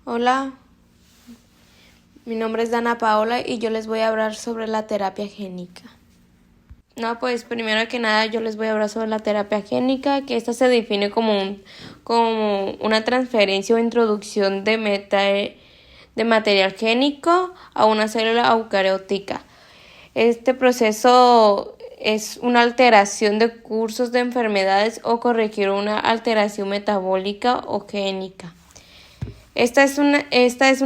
Hola, mi nombre es Dana Paola y yo les voy a hablar sobre la terapia génica. Pues primero que nada yo les voy a hablar sobre la terapia génica, que esta se define como una transferencia o introducción de material génico a una célula eucariótica. Este proceso es una alteración de cursos de enfermedades o corregir una alteración metabólica o génica. Esta es una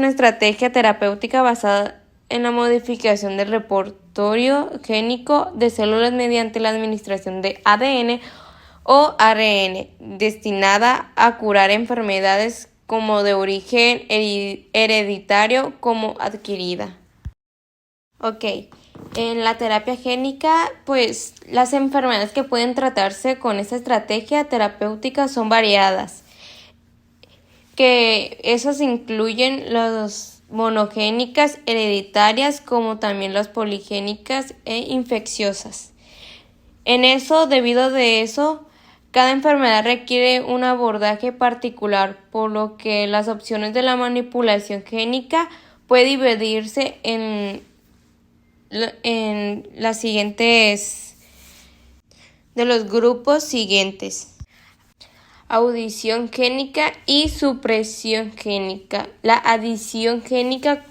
estrategia terapéutica basada en la modificación del repertorio génico de células mediante la administración de ADN o ARN, destinada a curar enfermedades como de origen hereditario como adquirida. En la terapia génica, pues las enfermedades que pueden tratarse con esta estrategia terapéutica son variadas, que esas incluyen las monogénicas hereditarias como también las poligénicas e infecciosas. Debido a eso, cada enfermedad requiere un abordaje particular, por lo que las opciones de la manipulación génica puede dividirse en las siguientes de los grupos siguientes: adición génica y supresión génica. La adición génica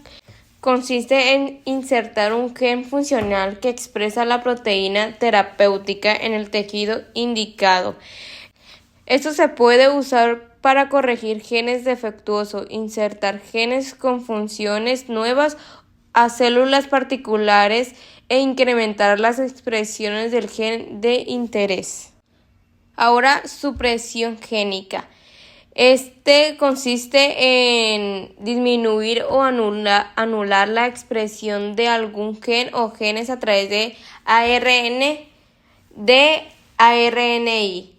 consiste en insertar un gen funcional que expresa la proteína terapéutica en el tejido indicado. Esto se puede usar para corregir genes defectuosos, insertar genes con funciones nuevas a células particulares e incrementar las expresiones del gen de interés. Ahora, supresión génica. Consiste en disminuir o anular la expresión de algún gen o genes a través de ARN, de ARNI,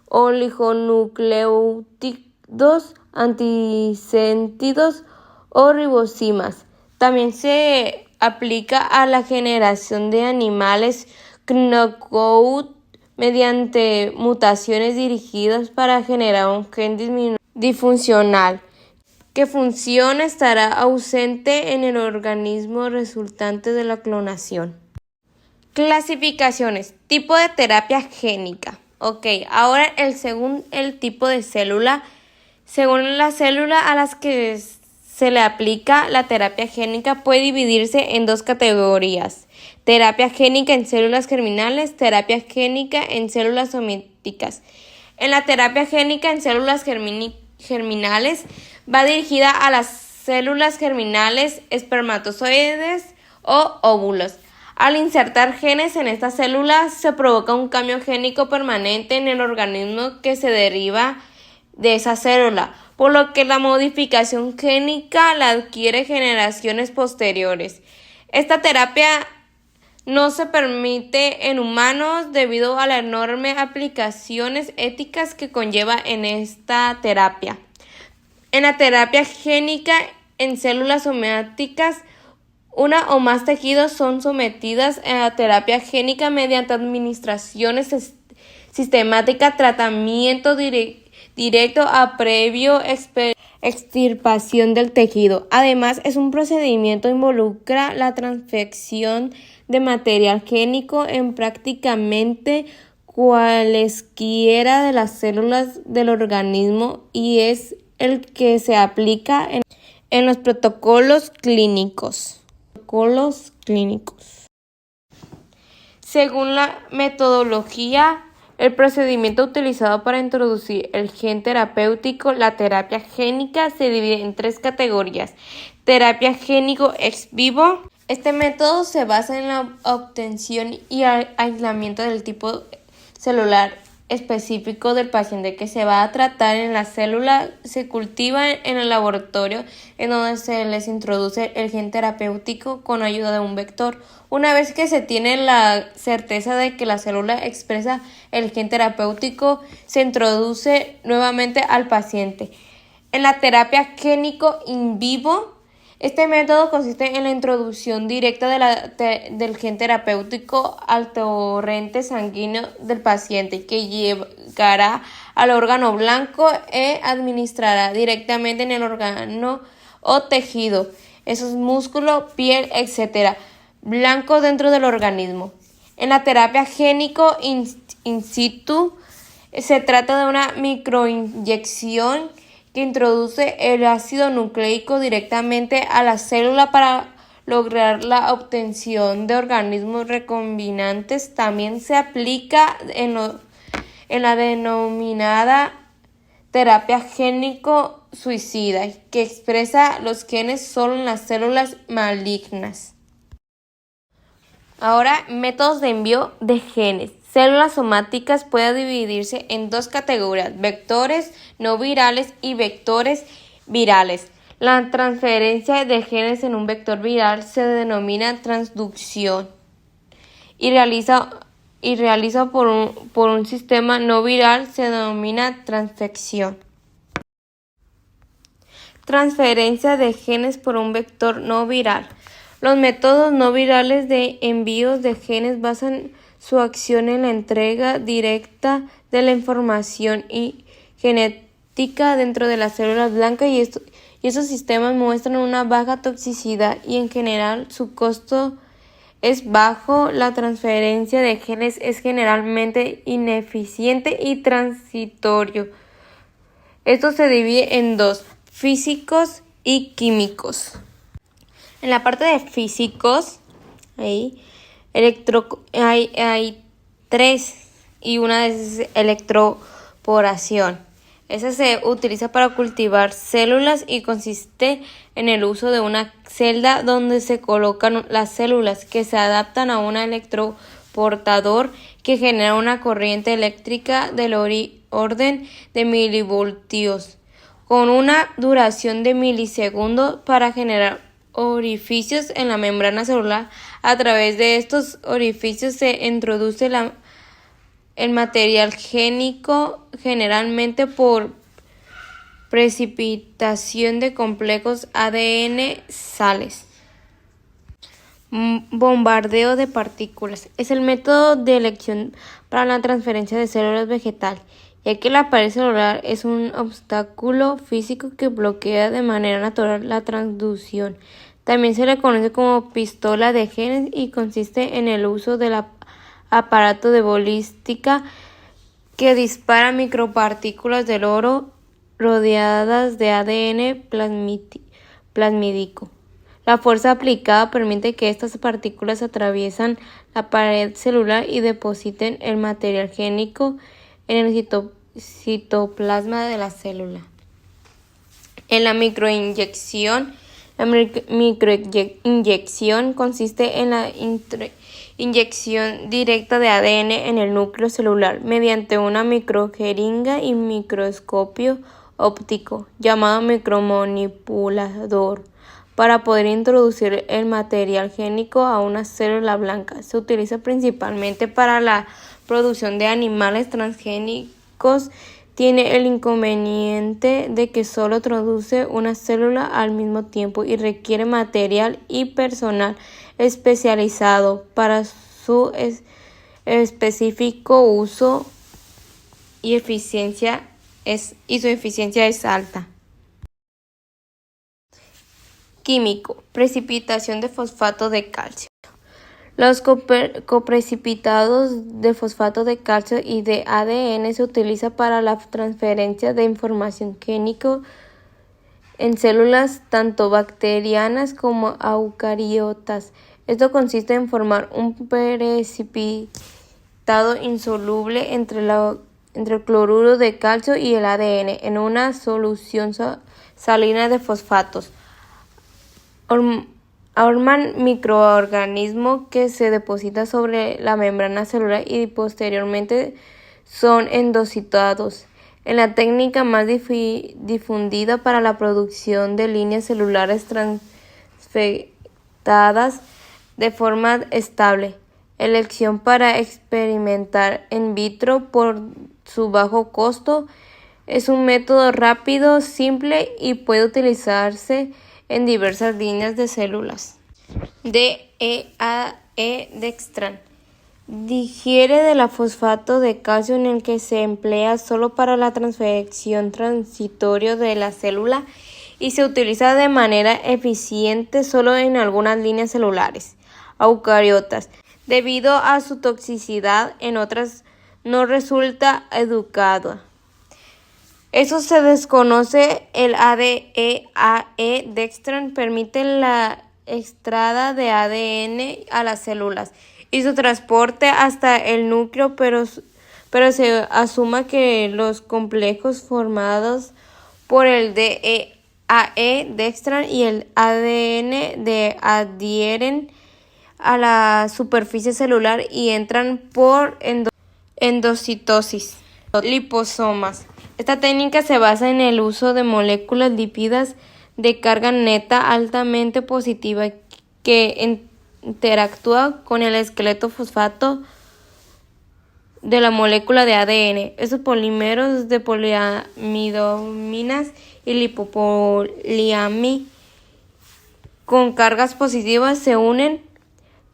oligonucleótidos, antígenos o ribosimas. También se aplica a la generación de animales knockout mediante mutaciones dirigidas para generar un gen disfuncional, que función estará ausente en el organismo resultante de la clonación. Clasificaciones. Tipo de terapia génica. Ahora según el tipo de célula, según la célula a las que se le aplica la terapia génica, puede dividirse en dos categorías: terapia génica en células germinales, terapia génica en células somáticas. En la terapia génica en células germinales va dirigida a las células germinales, espermatozoides o óvulos. Al insertar genes en estas células se provoca un cambio génico permanente en el organismo que se deriva de esa célula, por lo que la modificación génica la adquiere generaciones posteriores. Esta terapia no se permite en humanos debido a las enormes aplicaciones éticas que conlleva en esta terapia. En la terapia génica en células somáticas, una o más tejidos son sometidas a la terapia génica mediante administraciones sistemática, tratamiento directo a previo extirpación del tejido. Además, es un procedimiento que involucra la transfección de material génico en prácticamente cualesquiera de las células del organismo y es el que se aplica en los protocolos clínicos. Según la metodología, el procedimiento utilizado para introducir el gen terapéutico, la terapia génica, se divide en tres categorías: terapia génico ex vivo. Este método se basa en la obtención y aislamiento del tipo celular específico del paciente que se va a tratar en la célula. Se cultiva en el laboratorio, en donde se les introduce el gen terapéutico con ayuda de un vector. Una vez que se tiene la certeza de que la célula expresa el gen terapéutico, se introduce nuevamente al paciente. En la terapia génico in vivo, este método consiste en la introducción directa del gen terapéutico al torrente sanguíneo del paciente, que llegará al órgano blanco e administrará directamente en el órgano o tejido, esos músculos, piel, etc., blanco dentro del organismo. En la terapia génico in situ se trata de una microinyección que introduce el ácido nucleico directamente a la célula para lograr la obtención de organismos recombinantes. También se aplica en la denominada terapia génico-suicida, que expresa los genes solo en las células malignas. Ahora, métodos de envío de genes. Células somáticas pueden dividirse en dos categorías: vectores no virales y vectores virales. La transferencia de genes en un vector viral se denomina transducción y realiza por un sistema no viral se denomina transfección. Transferencia de genes por un vector no viral. Los métodos no virales de envío de genes basan su acción en la entrega directa de la información genética dentro de las células blancas y esos sistemas muestran una baja toxicidad y en general su costo es bajo. La transferencia de genes es generalmente ineficiente y transitorio. Esto se divide en dos: físicos y químicos. En la parte de físicos hay tres, y una de esas es electroporación. Esa se utiliza para cultivar células y consiste en el uso de una celda donde se colocan las células que se adaptan a un electroportador que genera una corriente eléctrica del orden de milivoltios con una duración de milisegundos para generar orificios en la membrana celular. A través de estos orificios se introduce el material génico, generalmente por precipitación de complejos ADN sales. Bombardeo de partículas. Es el método de elección para la transferencia de células vegetales, ya que la pared celular es un obstáculo físico que bloquea de manera natural la transducción. También se le conoce como pistola de genes y consiste en el uso del aparato de balística que dispara micropartículas del oro rodeadas de ADN plasmídico. La fuerza aplicada permite que estas partículas atraviesen la pared celular y depositen el material génico en el citoplasma de la célula. En la microinyección, consiste en la inyección directa de ADN en el núcleo celular mediante una microjeringa y microscopio óptico llamado micromanipulador para poder introducir el material génico a una célula blanca. Se utiliza principalmente para la producción de animales transgénicos. Tiene el inconveniente de que solo produce una célula al mismo tiempo y requiere material y personal especializado para su específico uso y su eficiencia es alta. Químico: precipitación de fosfato de calcio. Los coprecipitados de fosfato de calcio y de ADN se utilizan para la transferencia de información génica en células tanto bacterianas como eucariotas. Esto consiste en formar un precipitado insoluble entre el cloruro de calcio y el ADN en una solución salina de fosfatos. Forman microorganismos que se depositan sobre la membrana celular y posteriormente son endocitosos. Es la técnica más difundida para la producción de líneas celulares transfectadas de forma estable. Elección para experimentar in vitro por su bajo costo. Es un método rápido, simple y puede utilizarse en diversas líneas de células. DEAE Dextran. Difiere de la fosfato de calcio en el que se emplea solo para la transfección transitoria de la célula y se utiliza de manera eficiente solo en algunas líneas celulares eucariotas. Debido a su toxicidad, en otras no resulta educada. Eso se desconoce. El ADE dextran permite la extrada de ADN a las células y su transporte hasta el núcleo, pero se asuma que los complejos formados por el DEAE dextran y el ADN adhieren a la superficie celular y entran por endocitosis. Liposomas. Esta técnica se basa en el uso de moléculas lípidas de carga neta altamente positiva que interactúa con el esqueleto fosfato de la molécula de ADN. Estos polímeros de poliamidominas y lipopoliami con cargas positivas se unen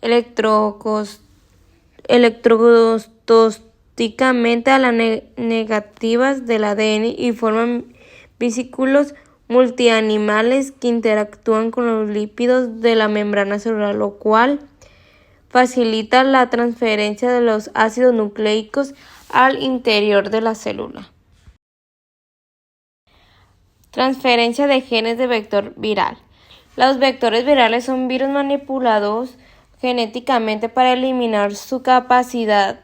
electrostáticamente a las negativas del ADN y forman vesículos multianimales que interactúan con los lípidos de la membrana celular, lo cual facilita la transferencia de los ácidos nucleicos al interior de la célula. Transferencia de genes de vector viral. Los vectores virales son virus manipulados genéticamente para eliminar su capacidad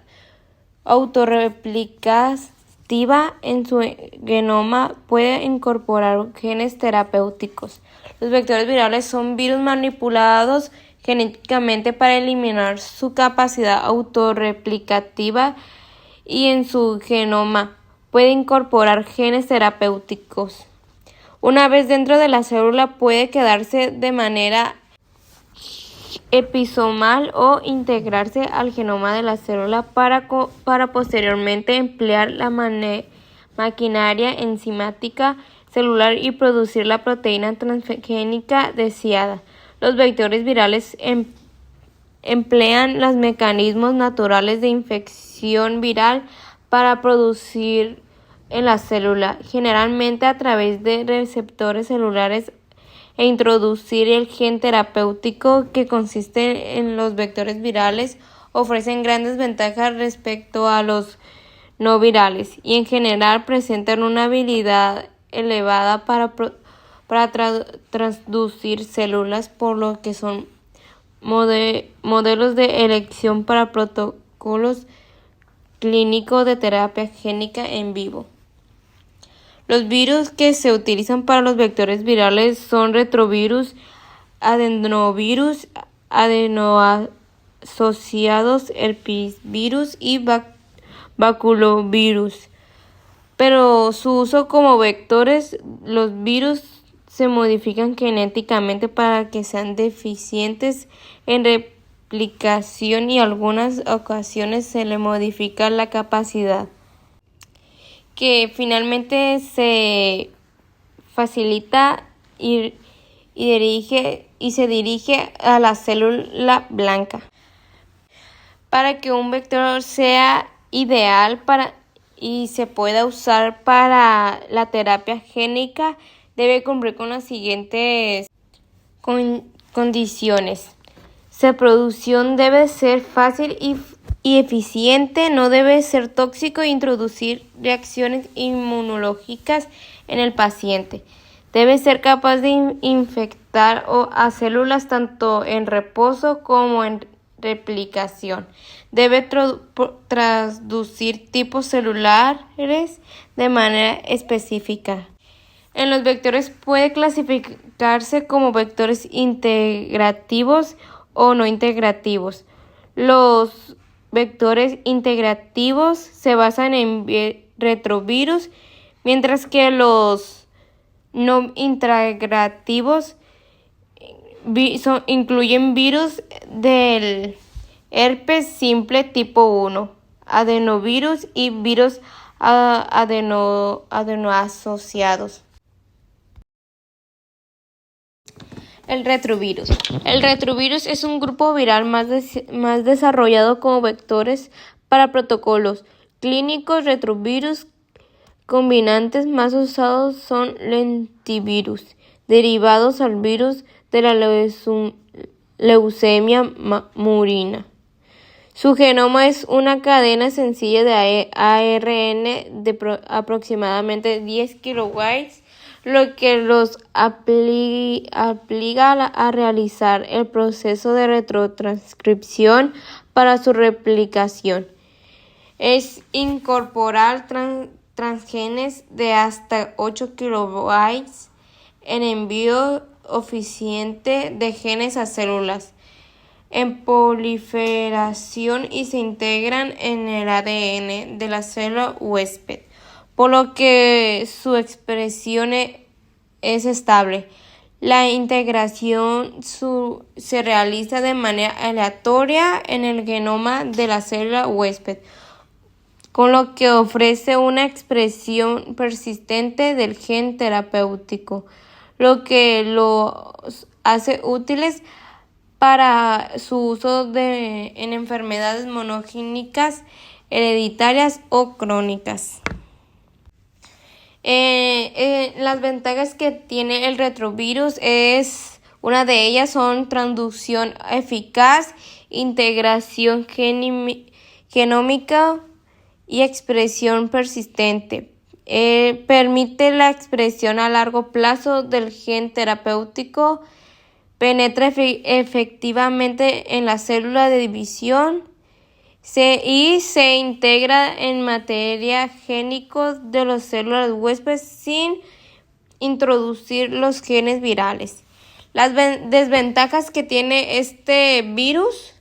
autorreplicativa en su genoma. Puede incorporar genes terapéuticos. Los vectores virales son virus manipulados genéticamente para eliminar su capacidad autorreplicativa y en su genoma puede incorporar genes terapéuticos. Una vez dentro de la célula puede quedarse de manera episomal o integrarse al genoma de la célula para posteriormente emplear la maquinaria enzimática celular y producir la proteína transgénica deseada. Los vectores virales emplean los mecanismos naturales de infección viral para producir en la célula, generalmente a través de receptores celulares, e introducir el gen terapéutico que consiste en los vectores virales. Ofrecen grandes ventajas respecto a los no virales y en general presentan una habilidad elevada para transducir células, por lo que son modelos de elección para protocolos clínicos de terapia génica en vivo. Los virus que se utilizan para los vectores virales son retrovirus, adenovirus, adenoasociados herpesvirus y baculovirus. Pero su uso como vectores, los virus se modifican genéticamente para que sean deficientes en replicación y en algunas ocasiones se le modifica la capacidad, que finalmente se facilita y se dirige a la célula blanca. Para que un vector sea ideal y se pueda usar para la terapia génica, debe cumplir con las siguientes condiciones. Su producción debe ser fácil y eficiente, no debe ser tóxico e introducir reacciones inmunológicas en el paciente. Debe ser capaz de infectar a células tanto en reposo como en replicación. Debe transducir tipos celulares de manera específica. En los vectores puede clasificarse como vectores integrativos o no integrativos. Los vectores integrativos se basan en retrovirus, mientras que los no integrativos incluyen virus del herpes simple tipo 1, adenovirus y virus adenoasociados. El retrovirus. El retrovirus es un grupo viral más desarrollado como vectores para protocolos clínicos. Retrovirus combinantes más usados son lentivirus, derivados al virus de la leucemia murina. Su genoma es una cadena sencilla de ARN de aproximadamente 10 kilobytes, lo que los obliga a realizar el proceso de retrotranscripción para su replicación. Es incorporar transgenes de hasta 8 kilobytes en envío eficiente de genes a células en proliferación y se integran en el ADN de la célula huésped, por lo que su expresión es estable. La integración se realiza de manera aleatoria en el genoma de la célula huésped, con lo que ofrece una expresión persistente del gen terapéutico, lo que los hace útiles para su uso en enfermedades monogénicas, hereditarias o crónicas. Las ventajas que tiene el retrovirus una de ellas son transducción eficaz, integración genómica y expresión persistente. Permite la expresión a largo plazo del gen terapéutico, penetra efectivamente en la célula de división y se integra en materia génica de las células huéspedes sin introducir los genes virales. Las desventajas que tiene este virus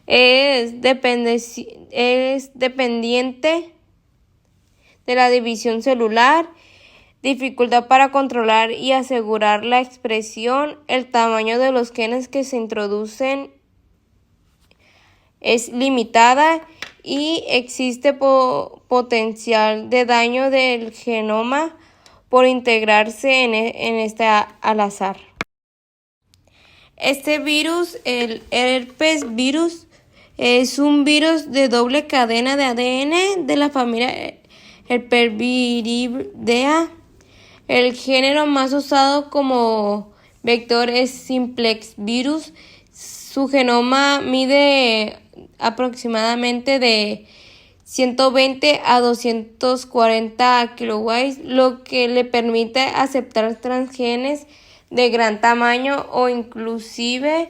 es dependiente de la división celular, dificultad para controlar y asegurar la expresión, el tamaño de los genes que se introducen es limitada y existe potencial de daño del genoma por integrarse en este al azar. Este virus, el herpes virus, es un virus de doble cadena de ADN de la familia Herpesviridae. El género más usado como vector es simplex virus. Su genoma mide aproximadamente de 120 a 240 kilobytes, lo que le permite aceptar transgenes de gran tamaño o inclusive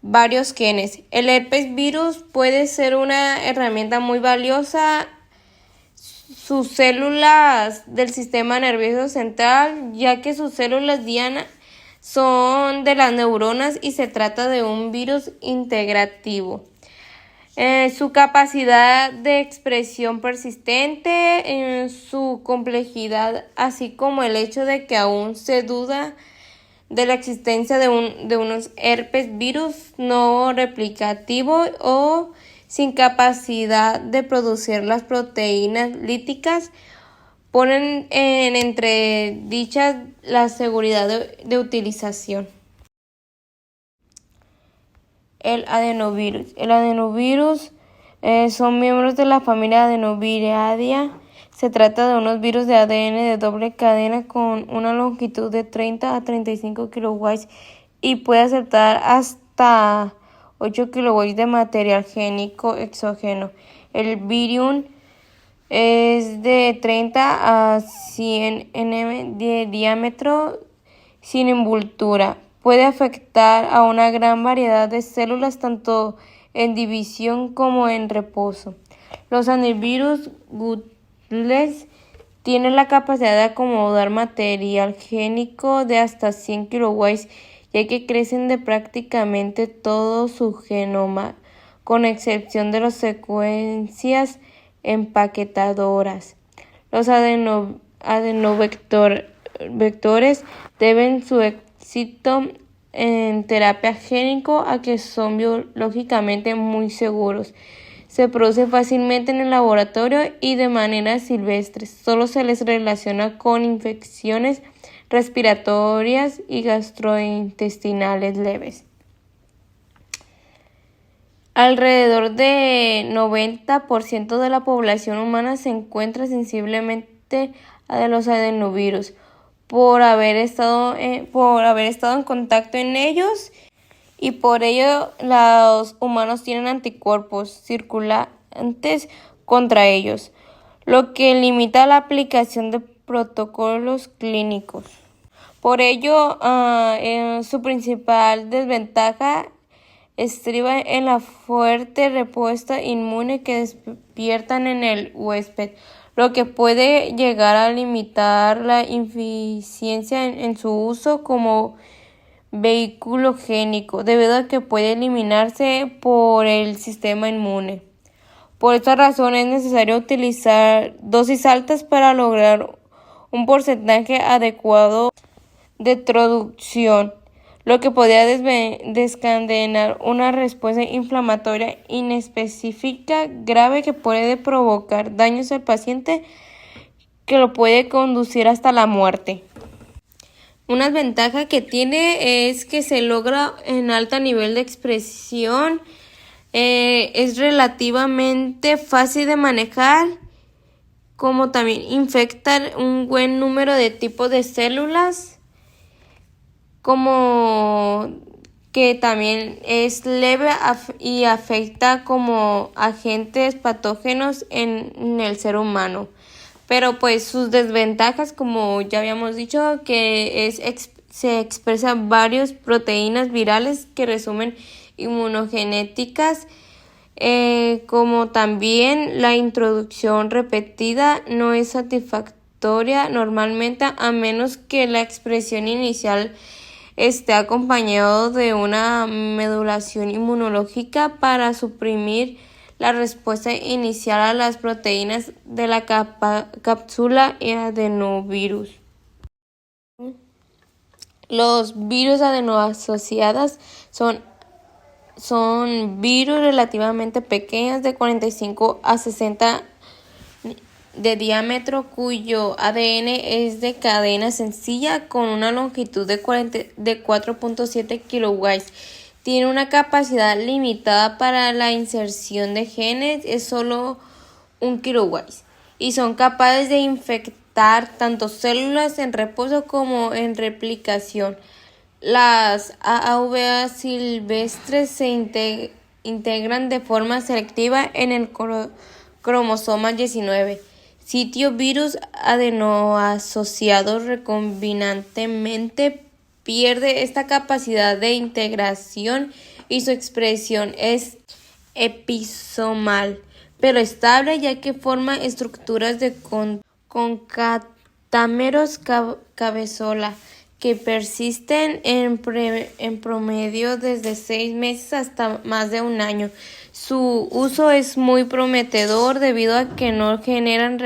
varios genes. El herpes virus puede ser una herramienta muy valiosa. Sus células del sistema nervioso central, ya que sus células diana son de las neuronas y se trata de un virus integrativo. Su capacidad de expresión persistente, su complejidad, así como el hecho de que aún se duda de la existencia de unos herpes virus no replicativo o sin capacidad de producir las proteínas líticas, ponen en entredichas la seguridad de utilización. El adenovirus. El adenovirus son miembros de la familia Adenoviridae. Se trata de unos virus de ADN de doble cadena con una longitud de 30 a 35 kilobytes y puede aceptar hasta 8 kilobytes de material génico exógeno. El virium es de 30 a 100 nm de diámetro sin envoltura. Puede afectar a una gran variedad de células, tanto en división como en reposo. Los antivirus gules tienen la capacidad de acomodar material génico de hasta 100 kilobytes, ya que crecen de prácticamente todo su genoma, con excepción de las secuencias empaquetadoras. Los adenovectores deben su éxito en terapia génico a que son biológicamente muy seguros. Se producen fácilmente en el laboratorio y de manera silvestre. Solo se les relaciona con infecciones respiratorias y gastrointestinales leves. Alrededor de 90% de la población humana se encuentra sensiblemente a los adenovirus por haber estado en contacto en ellos, y por ello los humanos tienen anticuerpos circulantes contra ellos, lo que limita la aplicación de protocolos clínicos. Por ello, su principal desventaja estriba en la fuerte respuesta inmune que despiertan en el huésped, lo que puede llegar a limitar la eficiencia en su uso como vehículo génico, debido a que puede eliminarse por el sistema inmune. Por esta razón es necesario utilizar dosis altas para lograr un porcentaje adecuado de introducción, lo que podría desencadenar una respuesta inflamatoria inespecífica grave que puede provocar daños al paciente, que lo puede conducir hasta la muerte. Una ventaja que tiene es que se logra en alto nivel de expresión, es relativamente fácil de manejar, como también infecta un buen número de tipos de células, como que también es leve y afecta como agentes patógenos en el ser humano. Pero pues sus desventajas, como ya habíamos dicho, que se expresan varias proteínas virales que resumen inmunogenéticas, como también la introducción repetida no es satisfactoria normalmente, a menos que la expresión inicial esté acompañado de una modulación inmunológica para suprimir la respuesta inicial a las proteínas de la cápsula adenovirus. Los virus adenoasociados son virus relativamente pequeños de 45 a 60 de diámetro, cuyo ADN es de cadena sencilla con una longitud de 4.7 kilobytes. Tiene una capacidad limitada para la inserción de genes, es solo 1 kilobyte, y son capaces de infectar tanto células en reposo como en replicación. Las AAV silvestres se integran de forma selectiva en el cromosoma 19. Sitio virus adenoasociado recombinantemente pierde esta capacidad de integración y su expresión es episomal, pero estable, ya que forma estructuras de concatámeros cabezola que persisten en promedio desde 6 meses hasta más de 1 año. Su uso es muy prometedor debido a que no generan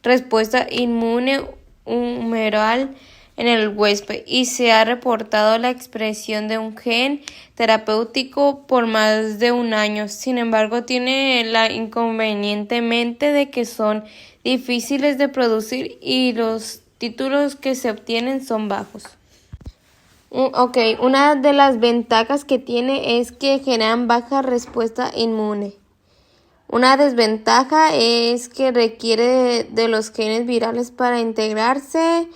respuesta inmune humoral en el huésped, y se ha reportado la expresión de un gen terapéutico por más de 1 año. Sin embargo, tiene la inconvenientemente de que son difíciles de producir y los títulos que se obtienen son bajos. Una de las ventajas que tiene es que generan baja respuesta inmune. Una desventaja es que requiere de los genes virales para integrarse,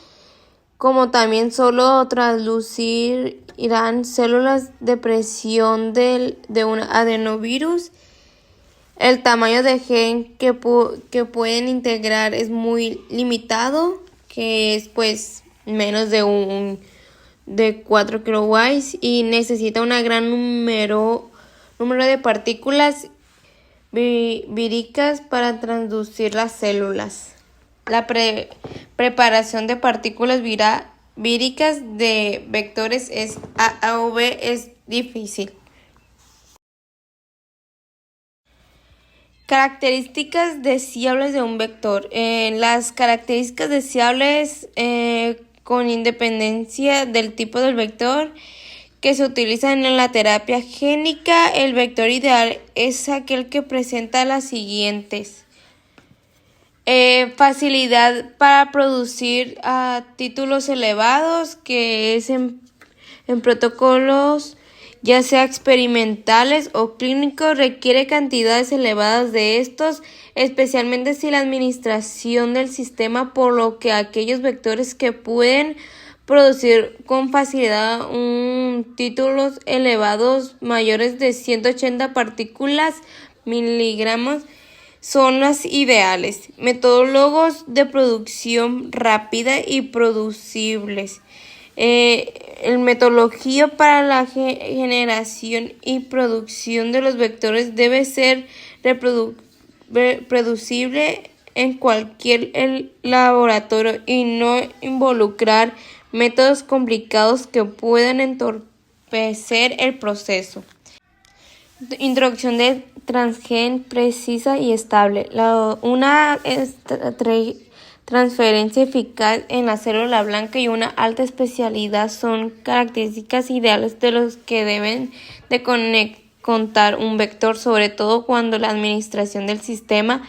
como también solo translucirán células de presión de un adenovirus. El tamaño de gen que pueden integrar es muy limitado, que es pues menos de 4 kilobytes, y necesita un gran número de partículas víricas para transducir las células. La preparación de partículas víricas de vectores AAV es difícil. Características deseables de un vector. Las características deseables, con independencia del tipo del vector que se utiliza en la terapia génica, el vector ideal es aquel que presenta las siguientes. Facilidad para producir títulos elevados, que es en protocolos ya sea experimentales o clínicos, requiere cantidades elevadas de estos, especialmente si la administración del sistema, por lo que aquellos vectores que pueden producir con facilidad títulos elevados mayores de 180 partículas miligramos son las ideales. Metodólogos de producción rápida y producibles. El metodología para la generación y producción de los vectores debe ser reproducible en cualquier laboratorio y no involucrar métodos complicados que puedan entorpecer el proceso. Introducción de transgen precisa y estable. Una transferencia eficaz en la célula blanca y una alta especialidad son características ideales de los que deben de contar un vector, sobre todo cuando la administración del sistema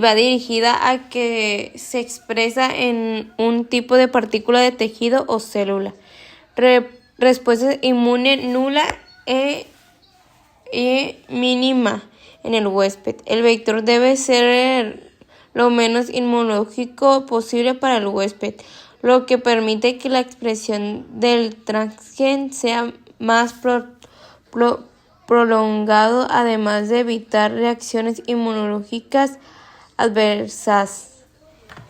va dirigida a que se expresa en un tipo de partícula de tejido o célula. Respuesta inmune nula e mínima en el huésped. El vector debe ser lo menos inmunológico posible para el huésped, lo que permite que la expresión del transgen sea más prolongado, además de evitar reacciones inmunológicas adversas.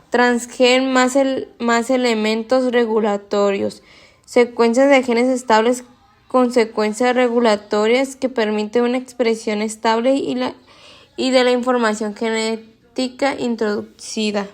Transgen más elementos regulatorios. Secuencias de genes estables con secuencias regulatorias que permiten una expresión estable y de la información genética introducida.